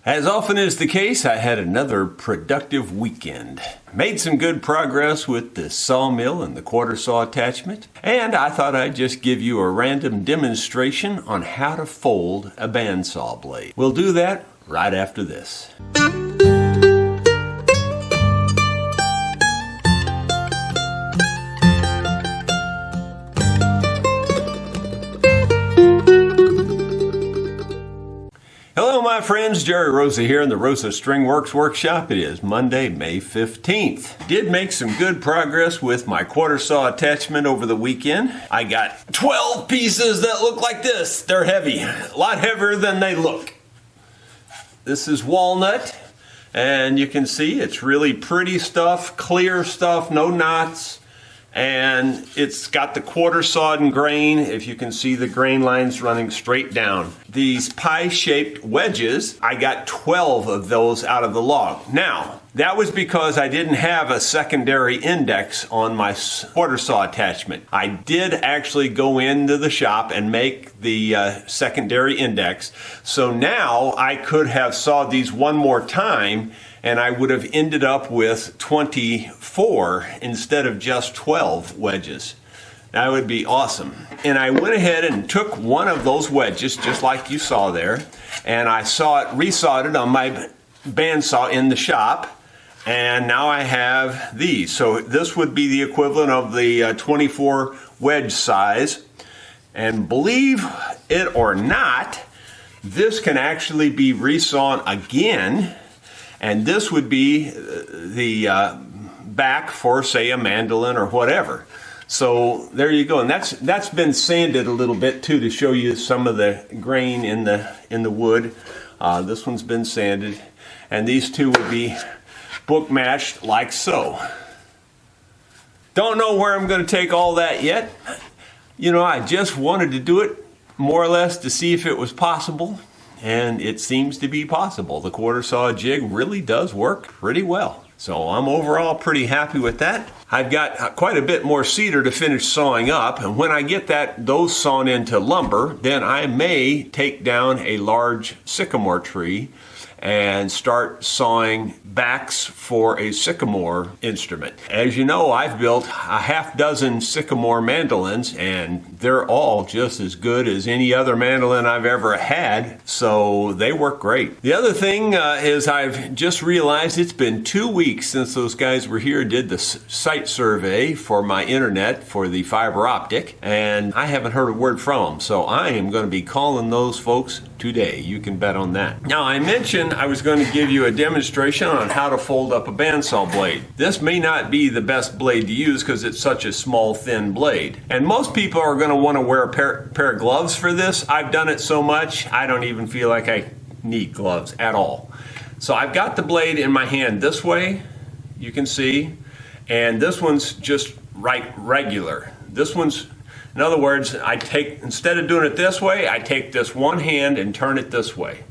As often is the case, I had another productive weekend. Made some good progress with the sawmill and the quarter saw attachment, and I thought I'd just give you a random demonstration on how to fold a bandsaw blade. We'll do that right after this. Hello my friends, Jerry Rosa here in the Rosa String Works workshop. It is Monday, May 15th. Did make some good progress with my quarter saw attachment over the weekend. I got 12 pieces that look like this. They're heavy, a lot heavier than they look. This is walnut, and you can see it's really pretty stuff, clear stuff, no knots. And it's got the quarter sawed in grain. If you can see the grain lines running straight down. These pie-shaped wedges, I got 12 of those out of the log. Now, that was because I didn't have a secondary index on my quarter saw attachment. I did actually go into the shop and make the secondary index. So now I could have sawed these one more time and I would have ended up with 24 instead of just 12 wedges. That would be awesome. And I went ahead and took one of those wedges, just like you saw there, and I resawed it on my bandsaw in the shop, and now I have these. So this would be the equivalent of the 24 wedge size. And believe it or not, this can actually be resawn again. And this would be the back for, say, a mandolin or whatever. So there you go. And that's been sanded a little bit too to show you some of the grain in the wood. This one's been sanded, and these two would be book matched like so. Don't know where I'm going to take all that yet. You know, I just wanted to do it more or less to see if it was possible. And it seems to be possible. The quarter saw jig really does work pretty well. So I'm overall pretty happy with that. I've got quite a bit more cedar to finish sawing up, and when I get those sawn into lumber, then I may take down a large sycamore tree and start sawing backs for a sycamore instrument. As you know, I've built a half dozen sycamore mandolins, and they're all just as good as any other mandolin I've ever had, so they work great. The other thing is I've just realized it's been 2 weeks since those guys were here and did the site survey for my internet for the fiber optic, and I haven't heard a word from them, so I am going to be calling those folks today. You can bet on that. Now, I mentioned I was going to give you a demonstration on how to fold up a bandsaw blade. This may not be the best blade to use because it's such a small, thin blade. And most people are going to want to wear a pair of gloves for this. I've done it so much, I don't even feel like I need gloves at all. So I've got the blade in my hand this way, you can see, and this one's just regular. This one's, in other words, instead of doing it this way, I take this one hand and turn it this way.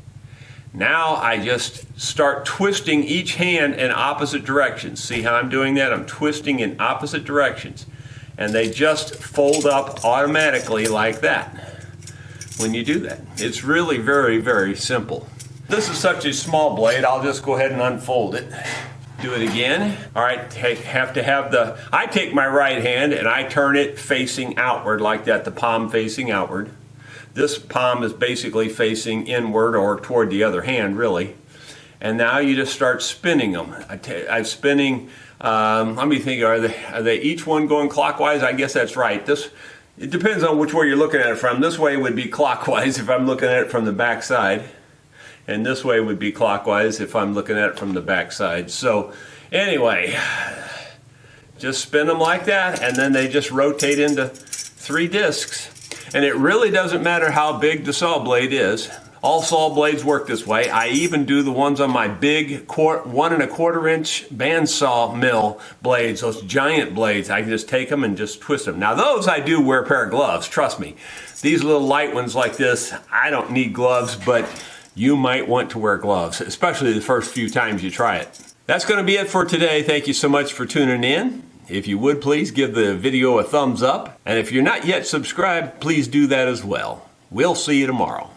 Now I just start twisting each hand in opposite directions. See how I'm doing that? I'm twisting in opposite directions. And they just fold up automatically like that when you do that. It's really very, very simple. This is such a small blade, I'll just go ahead and unfold it. Do it again. All right, I take my right hand and I turn it facing outward like that, the palm facing outward. This palm is basically facing inward or toward the other hand, really. And now you just start spinning them. I'm spinning, let me think, are they each one going clockwise? I guess that's right. It depends on which way you're looking at it from. This way would be clockwise if I'm looking at it from the back side. And this way would be clockwise if I'm looking at it from the back side. So anyway, just spin them like that, and then they just rotate into 3 discs. And it really doesn't matter how big the saw blade is. All saw blades work this way. I even do the ones on my big 1 1/4 inch bandsaw mill blades, those giant blades. I can just take them and just twist them. Now those I do wear a pair of gloves, trust me. These little light ones like this, I don't need gloves, but you might want to wear gloves, especially the first few times you try it. That's going to be it for today. Thank you so much for tuning in. If you would, please give the video a thumbs up. And if you're not yet subscribed, please do that as well. We'll see you tomorrow.